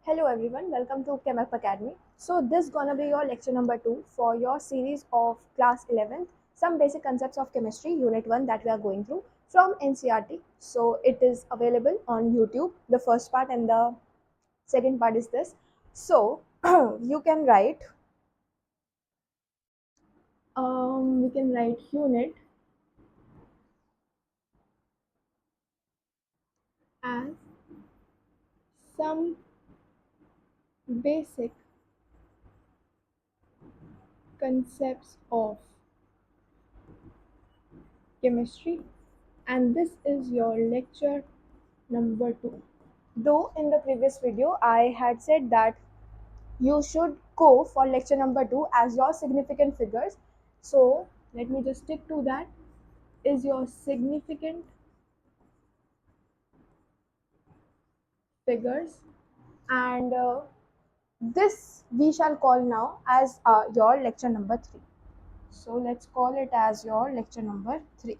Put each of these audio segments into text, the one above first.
Hello everyone, welcome to ChemUp Academy. So this gonna be your lecture number 2 for your series of class 11th, some basic concepts of chemistry, unit 1 that we are going through from NCERT. So it is available on YouTube, the first part and the second part is this. So you can write, we can write unit as some basic concepts of chemistry, and this is your lecture number 2. Though in the previous video I had said that you should go for lecture number 2 as your significant figures. So let me just stick to that. Is your significant figures, and this we shall call now as your lecture number 3. So let's call it as your lecture number 3.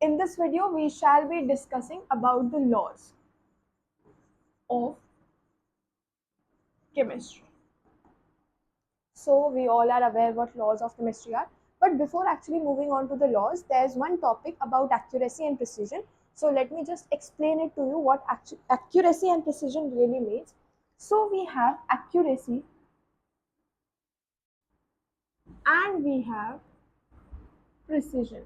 In this video we shall be discussing about the laws of chemistry. So we all are aware what laws of chemistry are. But before actually moving on to the laws, there's one topic about accuracy and precision. So let me just explain it to you what accuracy and precision really means. So we have accuracy and we have precision.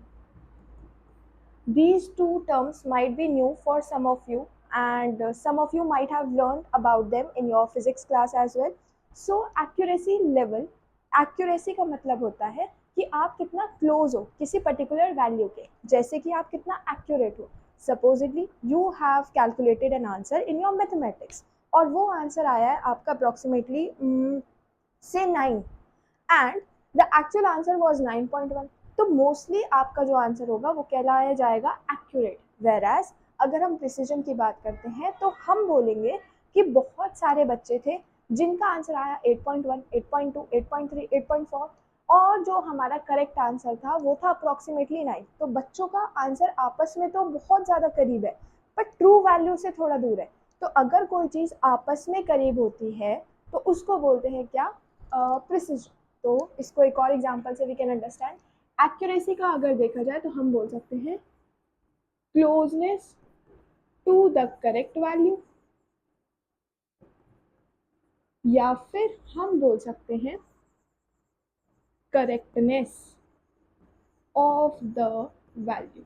These two terms might be new for some of you, and some of you might have learned about them in your physics class as well. So accuracy level, accuracy का मतलब होता है कि आप कितना close हो किसी particular value के, जैसे कि आप कितना एक्यूरेट हो. Supposedly you have calculated an answer in your mathematics और वो आंसर आया है आपका अप्रोक्सीमेटली से 9 and the actual answer was 9.1. तो मोस्टली आपका जो आंसर होगा वो कहलाया जाएगा एक्यूरेट. वेर एज अगर हम प्रिसीजन की बात करते हैं तो हम बोलेंगे कि बहुत सारे बच्चे थे जिनका आंसर आया 8.1, 8.2, 8.3, 8.4 और जो हमारा करेक्ट आंसर था वो था अप्रोक्सीमेटली 9. तो बच्चों का आंसर आपस में तो बहुत ज़्यादा करीब है बट ट्रू वैल्यू से थोड़ा दूर है. तो अगर कोई चीज़ आपस में करीब होती है तो उसको बोलते हैं क्या, प्रिसीजन. तो इसको एक और एग्जांपल से वी कैन अंडरस्टैंड. एक्यूरेसी का अगर देखा जाए तो हम बोल सकते हैं closeness to the correct value, या फिर हम बोल सकते हैं करेक्टनेस ऑफ द वैल्यू.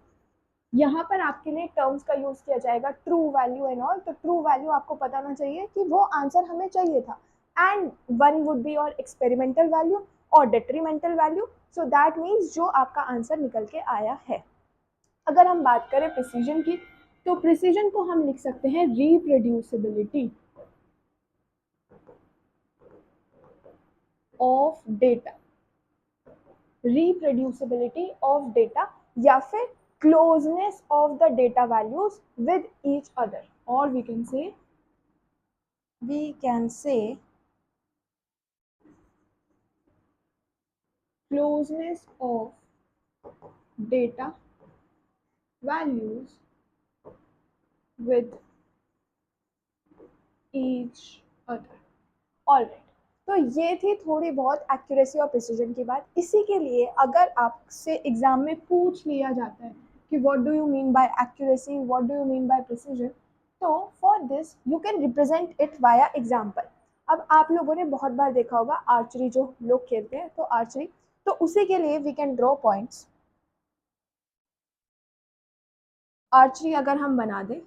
यहाँ पर आपके लिए टर्म्स का यूज किया जाएगा ट्रू वैल्यू एंड ऑल. तो ट्रू वैल्यू आपको पता होना चाहिए कि वो आंसर हमें चाहिए था, and one would be your experimental value और detrimental value. So that means जो आपका आंसर निकल के आया है. अगर हम बात करें प्रिसीजन की तो प्रिसीजन को हम लिख सकते हैं reproducibility of data, reproducibility of data, या फिर closeness of the data values with each other, or we can say closeness of data values with each other. Alright. तो ये थी थोड़ी बहुत एक्यूरेसी और प्रिसीजन की बात. इसी के लिए अगर आपसे एग्जाम में पूछ लिया जाता है कि what do you mean by accuracy, what do you mean by precision, तो for this you can represent it via example. अब आप लोगों ने बहुत बार देखा होगा आर्चरी जो लोग खेलते हैं, तो आर्चरी, तो उसी के लिए we can draw points. Archery अगर हम बना दें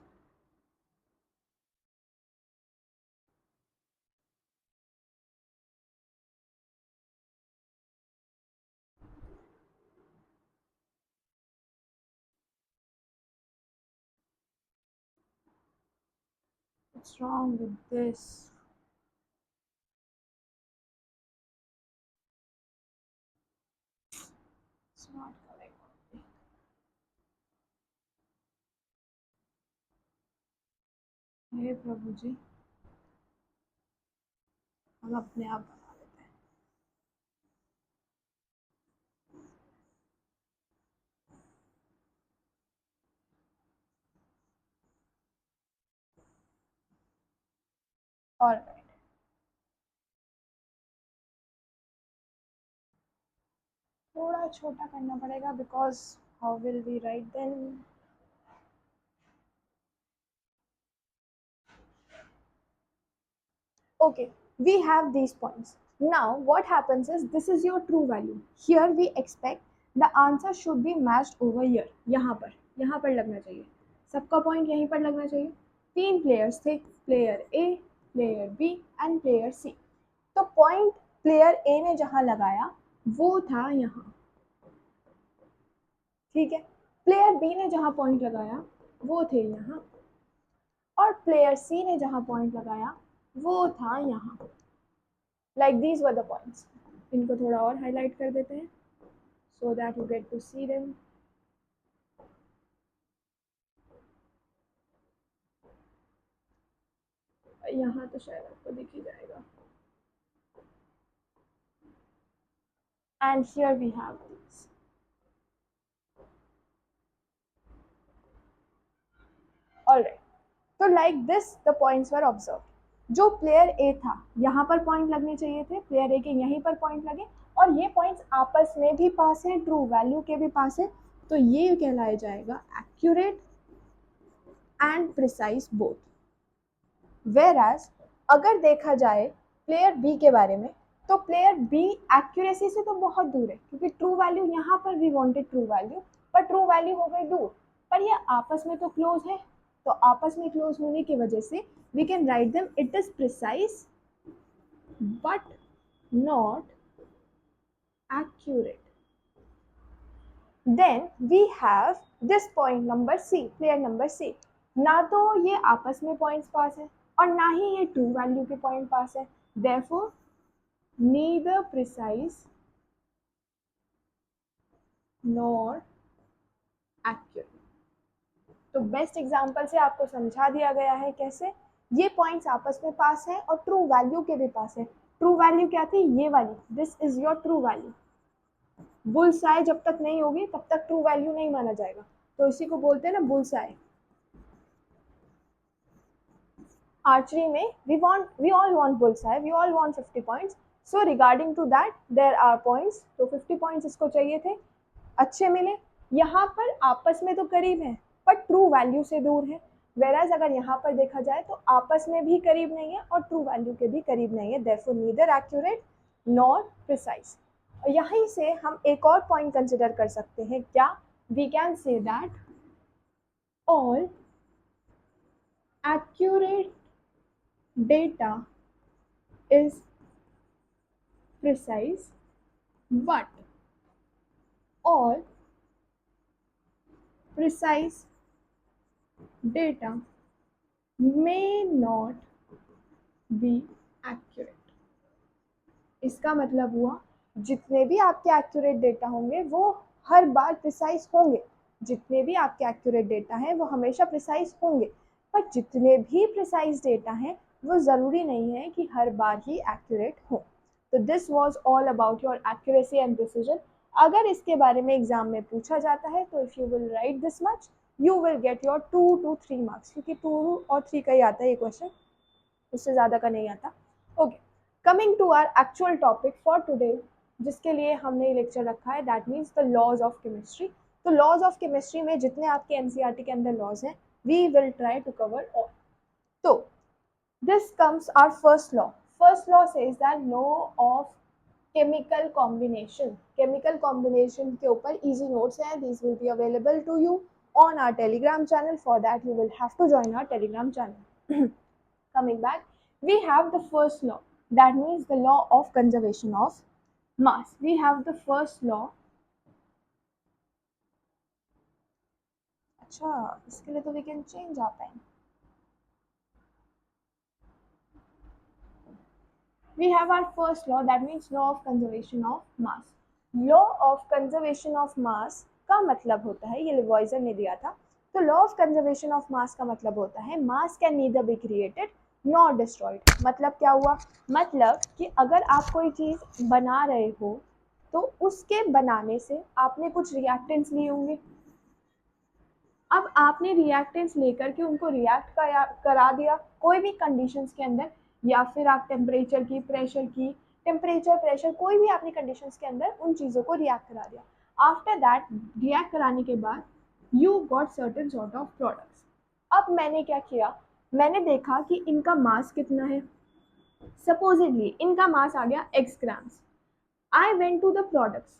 what's wrong with this. It's not correct. हे प्रभु जी, हम अपने आप बना लेते हैं. ऑलराइट, थोड़ा छोटा करना पड़ेगा because how will we write then. Okay, we have these points. Now, what happens is this is your true value. Here we expect the answer should be matched over here. यहाँ पर लगना चाहिए. सबका point यहीं पर लगना चाहिए. 3 players थे, player A, player B and player C. तो पॉइंट प्लेयर ए ने जहाँ लगाया वो था यहाँ, ठीक है. प्लेयर बी ने जहाँ पॉइंट लगाया वो थे यहाँ, और प्लेयर सी ने जहाँ पॉइंट लगाया वो था यहाँ. Like these were the points. इनको थोड़ा और हाईलाइट कर देते हैं so that you get to see them. यहाँ तो शायद आपको दिख ही जाएगा. And here we have these. Alright. So like this the points were observed. जो प्लेयर ए था यहाँ पर पॉइंट लगने चाहिए थे, प्लेयर ए के यहीं पर पॉइंट लगे, और ये पॉइंट्स आपस में भी पास हैं, ट्रू वैल्यू के भी पास है, तो ये कहलाया जाएगा accurate and precise both. Whereas अगर देखा जाए प्लेयर बी के बारे में, तो प्लेयर बी एक्यूरेसी से तो बहुत दूर है, क्योंकि ट्रू वैल्यू यहाँ पर वी वांटेड ट्रू वैल्यू, पर ट्रू वैल्यू हो गई दूर, पर ये आपस में तो क्लोज है. तो आपस में क्लोज होने की वजह से we can write them it is precise but not accurate. Then we have this point number C, player number C. ना तो ये आपस में पॉइंट्स पास है और ना ही ये ट्रू वैल्यू के पॉइंट पास है. Therefore, neither precise nor accurate. तो बेस्ट एग्जांपल से आपको समझा दिया गया है कैसे ये पॉइंट्स आपस में पास है और ट्रू वैल्यू के भी पास है. ट्रू वैल्यू क्या थी, ये वाली, this is your true value. Bullseye जब तक नहीं होगी तब तक ट्रू वैल्यू नहीं माना जाएगा, तो इसी को बोलते हैं ना बुल्सआई. आर्चरी में we all want bullseye, we all want 50 points. So regarding to that there are points. तो 50 points इसको चाहिए थे, अच्छे मिले. यहाँ पर आपस में तो करीब है पर ट्रू वैल्यू से दूर है. Whereas अगर यहाँ पर देखा जाए तो आपस में भी करीब नहीं है और ट्रू वैल्यू के भी करीब नहीं है. Therefore neither accurate nor precise. और यहीं से हम एक और पॉइंट कंसिडर कर सकते हैं. क्या? We can say that all accurate data is precise but all precise data may not be accurate. इसका मतलब हुआ जितने भी आपके एक्यूरेट डेटा होंगे वो हर बार प्रिसाइज होंगे, जितने भी आपके एक्यूरेट डेटा हैं वो हमेशा प्रिसाइज होंगे, पर जितने भी प्रिसाइज डेटा हैं वो ज़रूरी नहीं है कि हर बार ही एक्यूरेट हो. तो this was all about your accuracy and precision. अगर इसके बारे में एग्जाम में पूछा जाता है तो if you will write this much you will get your 2 to 3 marks, क्योंकि 2 और 3 का ही आता है ये क्वेश्चन, उससे ज़्यादा का नहीं आता. Okay, coming to our actual topic for today, जिसके लिए हमने लेक्चर रखा है, that means the laws of chemistry. तो लॉज ऑफ केमिस्ट्री में जितने आपके एनसीईआरटी के अंदर लॉज हैं we will try to cover all. तो this comes our first law. First law says that law of chemical combination. Chemical combination के ऊपर इजी नोट्स हैं, these will be available to you on our telegram channel. For that you will have to join our telegram channel. Coming back, we have the first law, that means the law of conservation of mass. We have the first law. अच्छा, इसके लिए तो we can change our pen. We have our first law, that means law of conservation of mass. Law of conservation of mass का मतलब होता है, ये लिवॉइजर ने दिया था. तो law of conservation of mass का मतलब होता है मास can neither be created not destroyed. मतलब क्या हुआ, मतलब कि अगर आप कोई चीज़ बना रहे हो तो उसके बनाने से आपने कुछ रिएक्टेंट्स लिए होंगे. अब आपने रिएक्टेंट्स लेकर के उनको रिएक्ट करा दिया कोई भी कंडीशंस के अंदर, या फिर आप टेम्परेचर की, प्रेशर की, टेम्परेचर प्रेशर कोई भी आपने कंडीशंस के अंदर उन चीज़ों को रिएक्ट करा दिया। आफ्टर दैट रिएक्ट कराने के बाद you got certain sort of products. अब मैंने क्या किया, मैंने देखा कि इनका मास कितना है। सपोजिटली इनका मास आ गया x grams. I went to the products,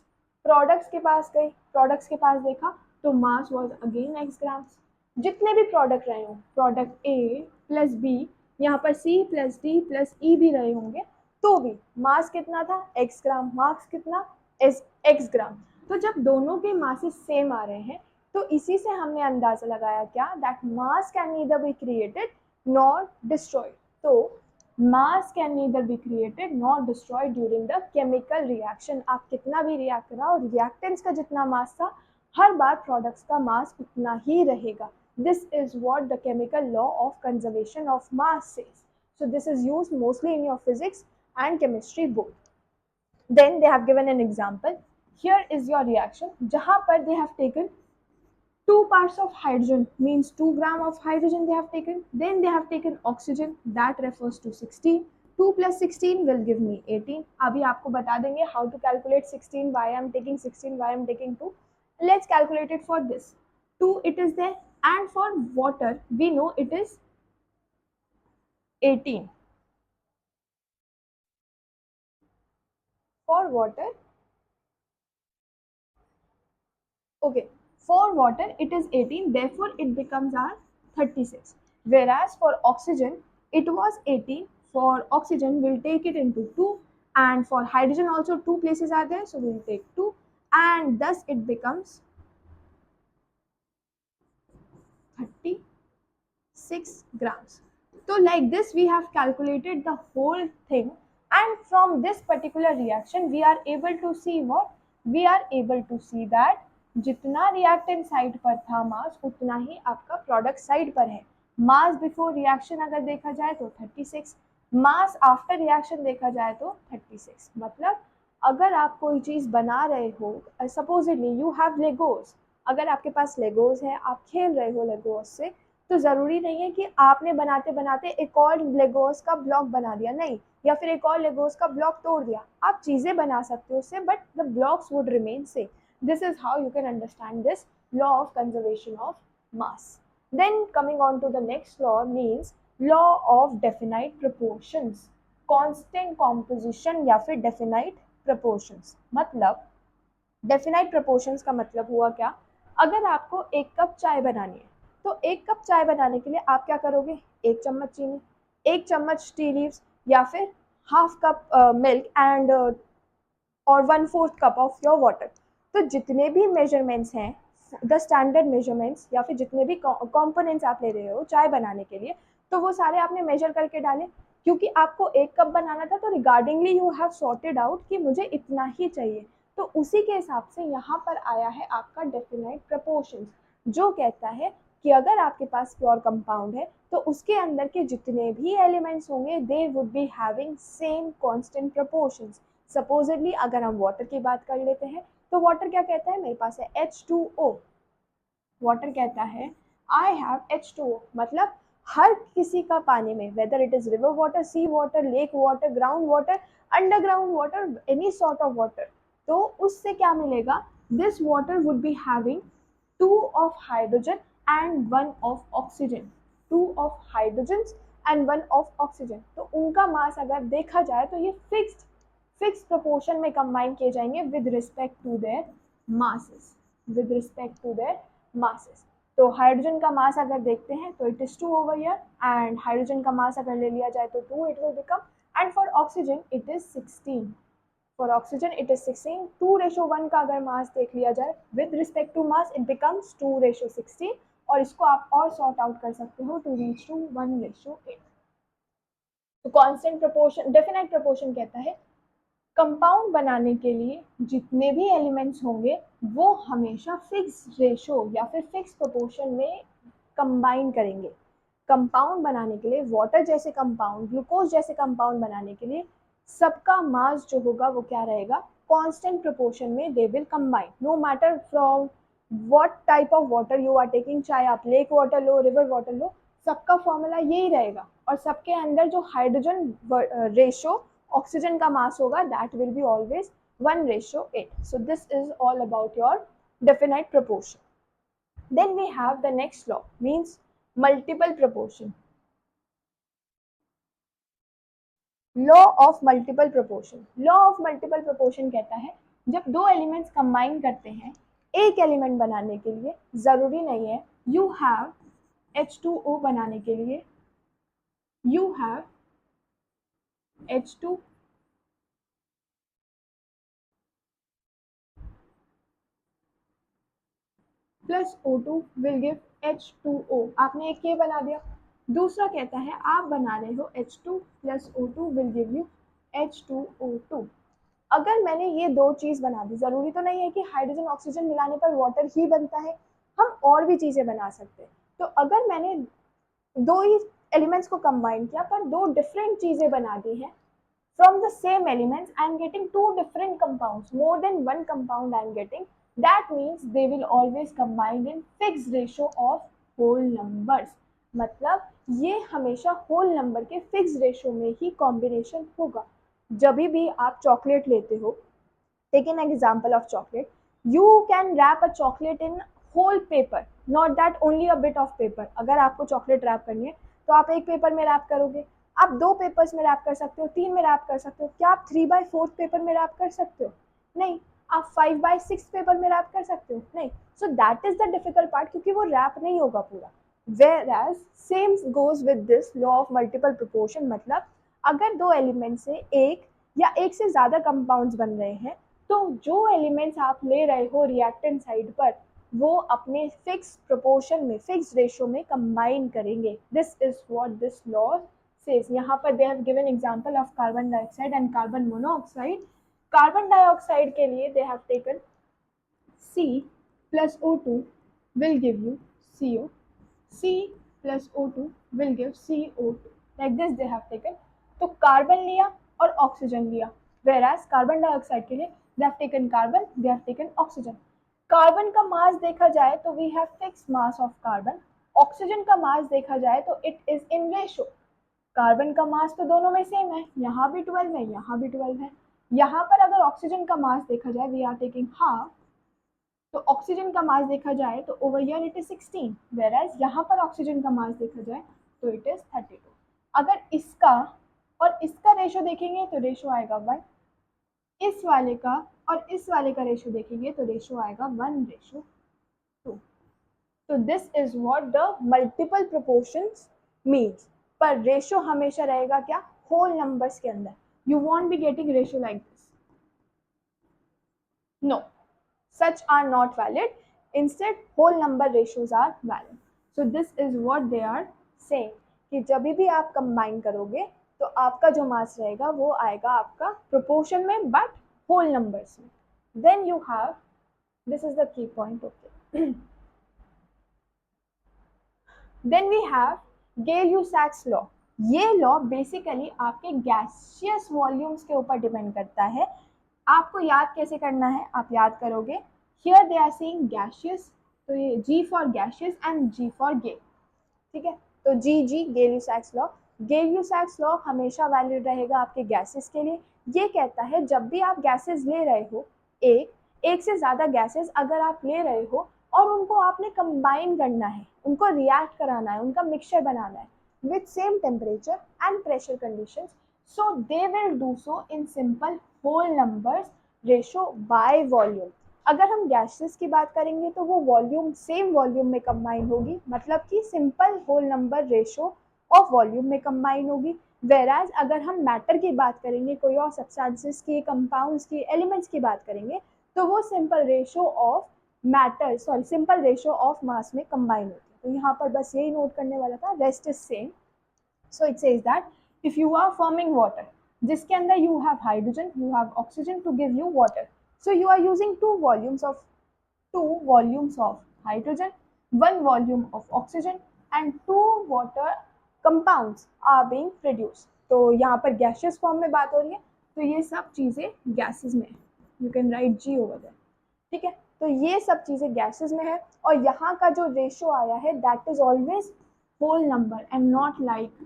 products के पास गई, प्रोडक्ट्स के पास देखा तो mass was again x grams. जितने भी प्रोडक्ट रहे हों, प्रोडक्ट ए प्लस बी, यहाँ पर सी प्लस डी प्लस ई भी रहे होंगे, तो भी मास कितना था, x ग्राम, मास कितना, x ग्राम। तो जब दोनों के मासेस सेम आ रहे हैं तो इसी से हमने अंदाजा लगाया क्या, that mass can neither be created nor destroyed. तो mass can neither be created nor destroyed during the chemical reaction. आप कितना भी रिएक्ट कराओ, रिएक्टेंट्स का जितना मास था हर बार प्रोडक्ट्स का मास उतना ही रहेगा। This is what the chemical law of conservation of mass says. So this is used mostly in your physics and chemistry both. Then they have given an example. Here is your reaction. जहाँ पर they have taken 2 parts of hydrogen, means 2 gram of hydrogen they have taken. Then they have taken oxygen, that refers to 16. 2 plus 16 will give me 18. अभी आपको बता देंगे how to calculate 16, why I am taking 16, why I am taking 2. Let's calculate it for this. 2 it is there, and for water we know it is 18. For water, okay, for water it is 18, therefore it becomes our 36. Whereas for oxygen it was 18, for oxygen we'll take it into 2, and for hydrogen also 2 places are there, so we'll take 2, and thus it becomes 36 grams. So like this we have calculated the whole thing, and from this particular reaction we are able to see what, we are able to see that जितना reactant side पर था मास उतना ही आपका product side पर है। मास before reaction अगर देखा जाए तो 36, मास आफ्टर रिएक्शन देखा जाए तो 36। मतलब अगर आप कोई चीज़ बना रहे हो, सपोजिटली यू हैव लेगोस, अगर आपके पास लेगोस है, आप खेल रहे हो लेगोस से, तो ज़रूरी नहीं है कि आपने बनाते बनाते एक और लेगोस का ब्लॉक बना दिया, नहीं, या फिर एक और लेगोस का ब्लॉक तोड़ दिया। आप चीज़ें बना सकते हो उससे, but the blocks would remain same. This is how you can understand this law of conservation of mass. Then coming on to the next law means law of definite proportions. Constant composition या फिर definite proportions। मतलब definite proportions का मतलब हुआ क्या, अगर आपको 1 cup चाय बनानी है तो 1 कप चाय बनाने के लिए आप क्या करोगे, 1 चम्मच चीनी, 1 चम्मच टी लीव्स, या फिर हाफ कप मिल्क एंड और 1/4 कप ऑफ योर वाटर। तो जितने भी मेजरमेंट्स हैं, द स्टैंडर्ड मेजरमेंट्स या फिर जितने भी कंपोनेंट्स आप ले रहे हो चाय बनाने के लिए, तो वो सारे आपने मेजर करके डाले, क्योंकि आपको 1 कप बनाना था, तो रिगार्डिंगली यू हैव सॉर्टेड आउट कि मुझे इतना ही चाहिए। तो उसी के हिसाब से यहाँ पर आया है आपका डेफिनाइट प्रपोर्शंस, जो कहता है कि अगर आपके पास प्योर कंपाउंड है तो उसके अंदर के जितने भी एलिमेंट्स होंगे they would be having same constant proportions. Supposedly अगर हम वाटर की बात कर लेते हैं तो वाटर क्या कहता है, मेरे पास है H2O। वाटर कहता है आई हैव H2O, मतलब हर किसी का पानी में, whether it is river water, sea water, lake water, ground water, underground water, any sort of water, तो उससे क्या मिलेगा, this water would be having 2 of hydrogen and 1 of oxygen, 2 of hydrogen and 1 of oxygen. तो उनका मास अगर देखा जाए तो ये फिक्स प्रोपोर्शन में कंबाइन किए जाएंगे with respect to their masses, with respect to their masses. तो हाइड्रोजन का मास अगर देखते हैं तो it is 2 over here, and hydrogen का मास अगर ले लिया जाए तो 2 it will become, and for oxygen it is 16, for oxygen it is 16। 2:1 का अगर मास देख लिया जाए with respect to mass it becomes 2:16, और इसको आप और सॉर्ट आउट कर सकते हो टू रीच टू 1:8। तो कांस्टेंट प्रोपोर्शन, डेफिनाइट प्रोपोर्शन कहता है कंपाउंड बनाने के लिए जितने भी एलिमेंट्स होंगे वो हमेशा फिक्स रेशो या फिर फिक्स प्रोपोर्शन में कंबाइन करेंगे। कंपाउंड बनाने के लिए, वाटर जैसे कंपाउंड, ग्लूकोज जैसे कंपाउंड बनाने के लिए सबका मास जो होगा वो क्या रहेगा, कांस्टेंट प्रोपोर्शन में they will combine, no matter from what type of water you are taking, चाहे आप लेक वाटर लो, रिवर वाटर लो, सबका फॉर्मूला यही रहेगा और सबके अंदर जो हाइड्रोजन रेशो ऑक्सीजन का मास होगा that will be always 1:8. So this is all about your definite proportion. Then we have the next law, means multiple proportion. Law of multiple proportion. Law of multiple proportion कहता है जब दो elements combine करते हैं एक element बनाने के लिए, जरूरी नहीं है यू हैव H2O बनाने के लिए you have H2 plus O2 will give H2O. आपने एक के बना दिया. दूसरा कहता है आप बना रहे हो H2 plus O2 will give you H2O2. अगर मैंने ये दो चीज बना दी, जरूरी तो नहीं है कि हाइड्रोजन ऑक्सीजन मिलाने पर वाटर ही बनता है, हम और भी चीजें बना सकते हैं. तो अगर मैंने दो ही एलिमेंट्स को कंबाइन किया पर दो डिफरेंट चीजें बना दी हैं from the same elements I am getting two different compounds, more than one compound I am getting, that means they will always combine in fixed ratio of whole numbers. मतलब ये हमेशा whole number के fix ratio में ही combination होगा. जब भी आप chocolate लेते हो, take an example of chocolate, you can wrap a chocolate in whole paper, not that only a bit of paper. अगर आपको चॉकलेट रैप करनी है तो आप एक पेपर में रैप करोगे, आप दो पेपर्स में रैप कर सकते हो, तीन में रैप कर सकते हो. क्या आप 3/4 पेपर में रैप कर सकते हो? नहीं. आप 5/6 पेपर में रैप कर सकते हो? नहीं. So that is the difficult part, क्योंकि वो रैप नहीं होगा पूरा. whereas same goes with this law of multiple proportion. मतलब अगर दो एलिमेंट से एक या एक से ज्यादा कंपाउंड्स बन रहे हैं तो जो एलिमेंट्स आप ले रहे हो रिएक्टेंट साइड पर वो अपने फिक्स प्रोपोर्शन में, फिक्स रेशियो में कंबाइन करेंगे. This is what this law says. यहाँ पर दे have given example of carbon dioxide and carbon monoxide. Carbon dioxide के लिए they have taken C plus O2 will give you CO. C plus O2 will give CO2. Like this they have taken. तो carbon लिया और oxygen लिया. Whereas carbon dioxide के लिए they have taken carbon, they have taken oxygen. Carbon का मास देखा जाए तो we have fixed mass of carbon. Oxygen का मास देखा जाए तो it is in ratio. Carbon का मास तो दोनों में सेम है, यहाँ भी 12 है, यहाँ भी 12 है. यहाँ पर अगर ऑक्सीजन का मास देखा जाए वी आर टेकिंग हाफ, तो ऑक्सीजन का मास देखा जाए तो over here it is 16, whereas यहाँ पर ऑक्सीजन का मास देखा जाए तो इट इज 32. अगर इसका और इसका रेशो देखेंगे तो रेशो आएगा 1, इस वाले का और इस वाले का रेशो देखेंगे तो रेशो आएगा 1:2. तो this is what the multiple proportions means. पर रेशो हमेशा रहेगा क्या? होल नंबर्स के अंदर. You won't be getting ratio like this. No, such are not valid. Instead whole number ratios are valid. So this is what they are saying कि जब भी आप कंबाइन करोगे तो आपका जो मास रहेगा वो आएगा आपका प्रोपोर्शन में बट होल नंबर्स में. Then you have, this is the key point. Okay, then we have Gay Lussac's law. ये लॉ बेसिकली आपके गैसियस वॉल्यूम्स के ऊपर डिपेंड करता है. आपको याद कैसे करना है? आप याद करोगे here they are saying gaseous, तो ये G for gaseous and G for gay. ठीक है, तो G गेल-यूसैक्स लॉ. गेल-यूसैक्स लॉ हमेशा वैलिड रहेगा आपके गैसेस के लिए. ये कहता है जब भी आप गैसेस ले रहे हो, एक से ज़्यादा गैसेस अगर आप ले रहे हो और उनको आपने कंबाइन करना है, उनको रिएक्ट कराना है, उनका मिक्सचर बनाना है with same temperature and pressure conditions, so they will do so in simple whole numbers ratio by volume. अगर हम गैसेस की बात करेंगे तो वो वॉल्यूम सेम वॉल्यूम में कंबाइन होगी, मतलब कि simple whole number ratio of volume में कंबाइन होगी. वेराज अगर हम मैटर की बात करेंगे, कोई और सब्सटेंसेस की, कंपाउंड्स की, एलिमेंट्स की बात करेंगे तो वो simple ratio of matter, simple ratio of mass में कंबाइन होती है. तो यहाँ पर बस यही नोट करने वाला था, rest is same. So it says that if you are forming water जिसके अंदर you have hydrogen, you have oxygen to give you water. So you are using two volumes of hydrogen, one volume of oxygen and two water compounds are being produced. तो यहाँ पर gaseous form में बात हो रही है तो ये सब चीज़ें gases में है. You can write G over there. ठीक है, तो ये सब चीज़ें gases में है और यहाँ का जो रेशो आया है that is always whole number and not like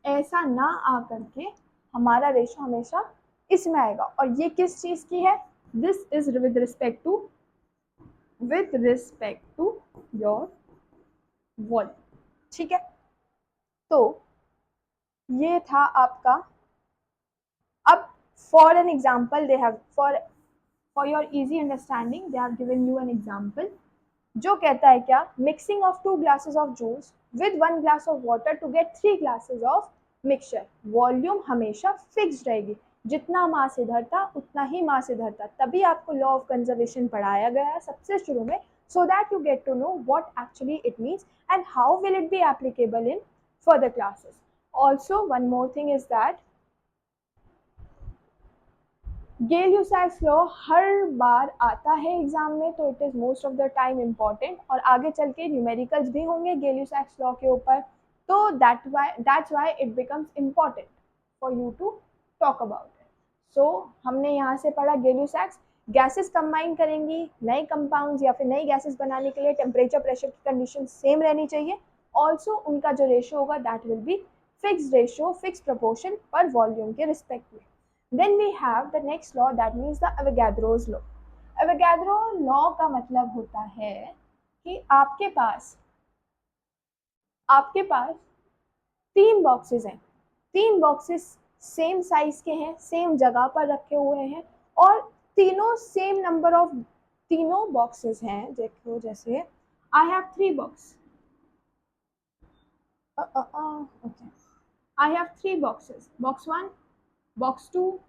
ऐसा ना आ करके हमारा रेशो हमेशा इसमें आएगा। और ये किस चीज की है? This is with respect to your volume. ठीक है, तो ये था आपका। अब for an example they have for your easy understanding they have given you an example जो कहता है क्या, mixing of 2 glasses of juice with 1 glass of water to get 3 glasses of mixture। Volume हमेशा फिक्स्ड रहेगी, जितना मास इधर था उतना ही मास इधर था। तभी आपको लॉ ऑफ कंजर्वेशन पढ़ाया गया है सबसे शुरू में, so that you get to know what actually it means and how will it be applicable in further classes. Also one more thing is that Gay Lussac's law हर बार आता है एग्जाम में, तो it is most of the time important और आगे चल के न्यूमेरिकल्स भी होंगे गेल-यूसैक्स लॉ के ऊपर, तो that's why it becomes important for you to talk about it. So हमने यहाँ से पढ़ा गेल-यूसैक्स, गैसेस कंबाइन करेंगी नए कंपाउंड्स या फिर नई गैसेस बनाने के लिए टेम्परेचर प्रेशर की कंडीशन सेम रहनी चाहिए। ऑल्सो उनका जो रेशियो होगा that will be fixed ratio, fixed proportion पर वॉल्यूम के रिस्पेक्ट में। Then we have the next law, that means the Avogadro's law. Avogadro law का मतलब होता है कि आपके पास 3 बॉक्सेस हैं, 3 बॉक्सेस सेम साइज के हैं, सेम जगह पर रखे हुए हैं और तीनों सेम नंबर ऑफ तीनों बॉक्सेस हैं। देखो जैसे I have 3 box, okay, I have 3 boxes, box 1, box 2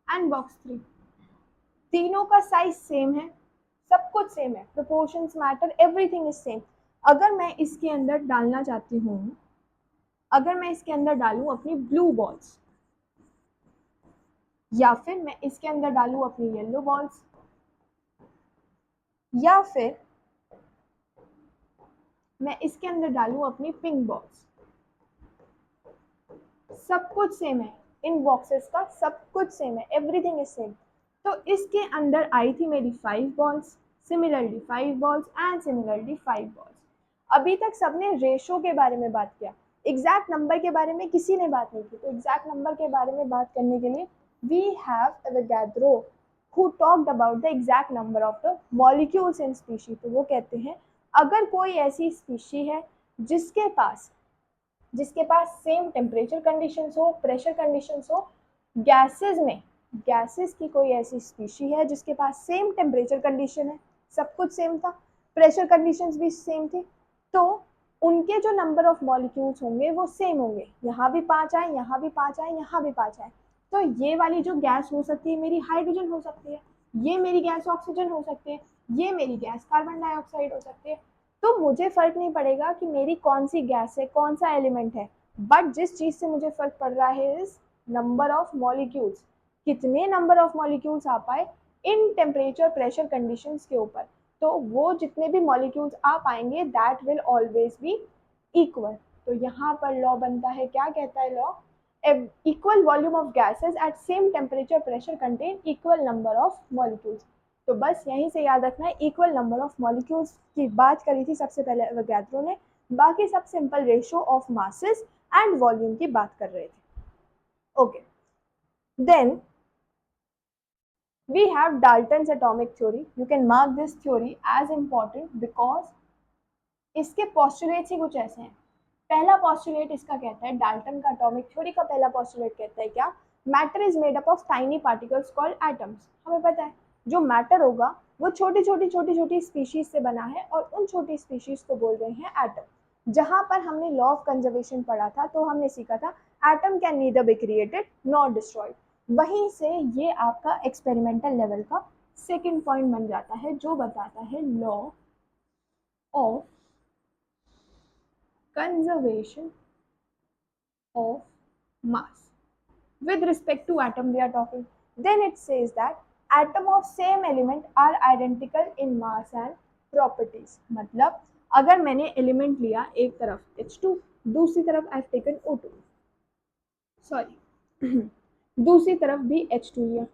and box 3। तीनों का साइज सेम है, सब कुछ सेम है, proportions matter, everything is same. अगर मैं इसके अंदर डालना चाहती हूँ, अगर मैं इसके अंदर डालूं अपनी ब्लू बॉल्स या फिर मैं इसके अंदर डालूं अपनी येलो बॉल्स या फिर मैं इसके अंदर डालूं अपनी पिंक बॉल्स, सब कुछ सेम है, इन बॉक्सेस का सब कुछ सेम है, एवरीथिंग इज सेम। तो इसके अंदर आई थी मेरी 5 balls, similarly 5 balls and similarly 5 balls. अभी तक सबने रेशो के बारे में बात किया, एग्जैक्ट नंबर के बारे में किसी ने बात नहीं की। तो एग्जैक्ट नंबर के बारे में बात करने के लिए we have Avogadro who talked about the exact number of the molecules in species. तो वो कहते हैं अगर कोई ऐसी स्पीशी है जिसके पास सेम टेम्परेचर कंडीशंस हो, प्रेशर कंडीशंस हो, गैसेस की कोई ऐसी स्पीशी है जिसके पास सेम टेम्परेचर कंडीशन है, सब कुछ सेम था, प्रेशर कंडीशंस भी सेम थी, तो उनके जो नंबर ऑफ मॉलिक्यूल्स होंगे वो सेम होंगे। यहाँ भी 5 आए, यहाँ भी 5 आए, यहाँ भी 5 आए। तो ये वाली जो गैस हो सकती है मेरी हाइड्रोजन हो सकती है, ये मेरी गैस ऑक्सीजन हो सकती है, ये मेरी गैस कार्बन डाइऑक्साइड हो सकती है। तो मुझे फर्क नहीं पड़ेगा कि मेरी कौन सी गैस है, कौन सा एलिमेंट है, बट जिस चीज से मुझे फर्क पड़ रहा है इज नंबर ऑफ मॉलिक्यूल्स, कितने नंबर ऑफ मॉलिक्यूल्स आ पाए इन टेम्परेचर प्रेशर कंडीशंस के ऊपर। तो वो जितने भी मॉलिक्यूल्स आ पाएंगे that will always be equal. तो यहाँ पर लॉ बनता है, क्या कहता है law, equal volume of gases at same temperature pressure contain equal number of molecules. तो बस यहीं से याद रखना है, इक्वल नंबर ऑफ मॉलिक्यूल्स की बात करी थी सबसे पहले एवोगाड्रो ने, बाकी सब simple ratio of masses and volume की बात कर रहे थे। Okay, then we have Dalton's atomic theory. You can mark this theory as important because इसके postulates ही कुछ ऐसे हैं। पहला postulate इसका कहता है, डाल्टन का atomic theory का पहला postulate कहता है क्या, matter is made up of tiny particles called atoms। हमें पता है जो मैटर होगा वो छोटी छोटी स्पीशीज से बना है और उन छोटी स्पीशीज को बोल रहे हैं एटम। जहां पर हमने लॉ ऑफ कंजर्वेशन पढ़ा था तो हमने सीखा था atom can neither be created not destroyed. वहीं से ये आपका एक्सपेरिमेंटल लेवल का सेकंड पॉइंट बन जाता है जो बताता है law of conservation of mass with respect to atom we are talking। then it says that atom of same element are identical in mass and properties। मतलब अगर मैंने एलिमेंट लिया एक तरफ H2, दूसरी तरफ I've taken O2, सॉरी दूसरी तरफ भी H2 लिया,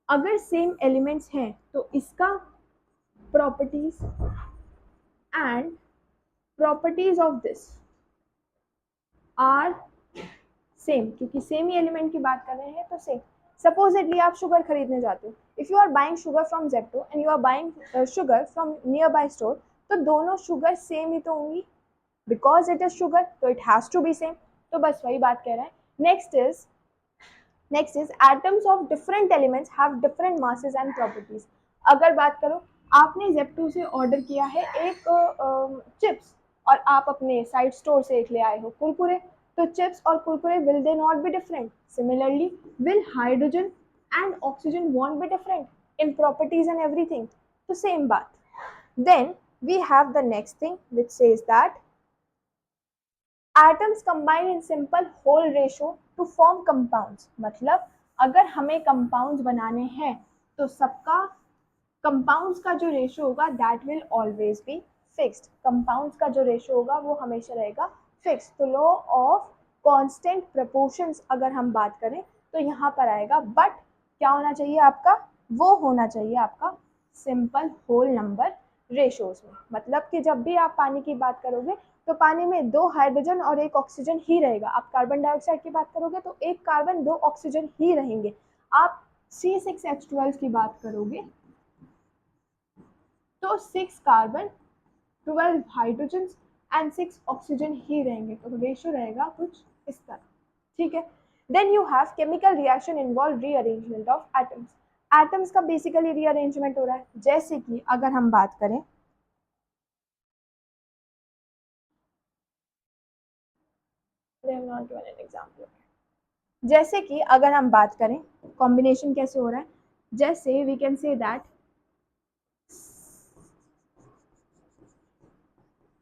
अगर सेम एलिमेंट्स हैं तो इसका properties and properties of this are same, क्योंकि सेम ही एलिमेंट की बात कर रहे हैं तो सेम. सपोजिटली आप शुगर खरीदने जाते हो, if you are buying sugar from Zepto and you are buying sugar from nearby store, तो दोनों शुगर सेम ही तो होंगी, बिकॉज इट इज शुगर तो it has to be same. तो बस वही बात कह रहे हैं. Next is atoms of different elements have different masses and properties. अगर बात करो, आपने जेप्टो से ऑर्डर किया है एक चिप्स और आप अपने साइड स्टोर से एक ले आए हो कुरकुरे, तो चिप्स और Kurkure will they not be different? Similarly, will hydrogen and oxygen won't be different in properties and everything? So same बात. Then we have the next thing which says that atoms combine in simple whole ratio to form compounds. मतलब अगर हमें compounds बनाने हैं तो सबका compounds का जो रेशियो होगा that will always be fixed. compounds का जो रेशियो होगा वो हमेशा रहेगा फिक्स. तो लॉ ऑफ कांस्टेंट प्रपोर्शंस अगर हम बात करें तो यहाँ पर आएगा, बट क्या होना चाहिए आपका, वो होना चाहिए आपका सिंपल होल नंबर रेशियोज में. मतलब कि जब भी आप पानी की बात करोगे तो पानी में 2 हाइड्रोजन और 1 ऑक्सीजन ही रहेगा. आप कार्बन डाइऑक्साइड की बात करोगे तो 1 कार्बन 2 ऑक्सीजन ही रहेंगे. आप C6H12 की बात करोगे तो 6 कार्बन 12 हाइड्रोजन एंड 6 ऑक्सीजन ही रहेंगे. तो रेशियो रहेगा कुछ इस तरह. ठीक है. Then you have chemical reaction involve rearrangement of atoms. Atoms का बेसिकली रीअरेंजमेंट हो रहा है. जैसे कि अगर हम बात करें, जैसे कि अगर हम बात करें कॉम्बिनेशन कैसे हो रहा है, जैसे वी कैन से दैट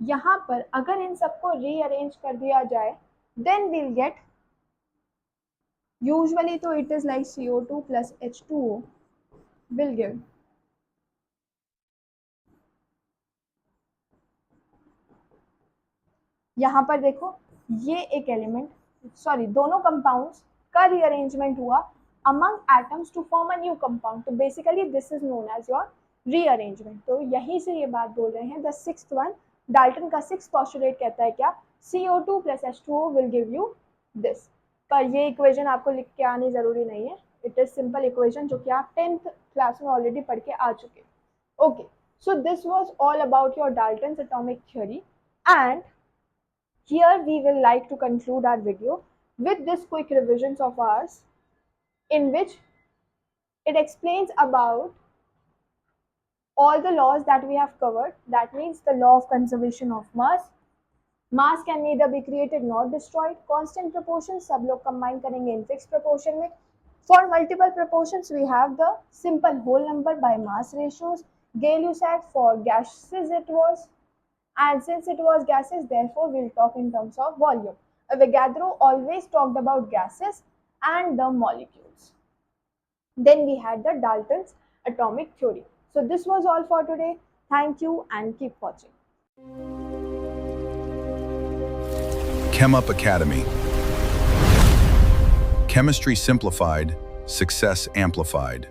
यहाँ पर अगर इन सबको रीअरेंज कर दिया जाए देन वील गेट, यूजुअली तो it is like CO2 plus H2O will give यहाँ पर देखो ये एक एलिमेंट, सॉरी दोनों कंपाउंड्स का रीअरेंजमेंट हुआ among atoms to form a new compound. तो basically this is known as your rearrangement. तो यहीं से ये बात बोल रहे हैं. The sixth one, डाल्टन का 6th postulate कहता है क्या, CO2 plus H2O will give you this. पर ये इक्वेशन आपको लिख के आनी जरूरी नहीं है. इट इज सिंपल इक्वेशन जो कि आप 10th क्लास में ऑलरेडी पढ़ के आ चुके. Okay, so this was all about your Dalton's atomic theory, and here we will like to conclude our video with this quick revisions of ours, in which it explains about all the laws that we have covered. That means the law of conservation of mass. Mass can neither be created nor destroyed. Constant proportions सब लोग combine करेंगे in fixed proportion में. For multiple proportions we have the simple whole number by mass ratios. Gay-Lussac, for gases it was, and since it was gases, therefore we'll talk in terms of volume. Avogadro always talked about gases and the molecules. Then we had the Dalton's atomic theory. So this was all for today. Thank you and keep watching. ChemUp Academy. Chemistry simplified, success amplified.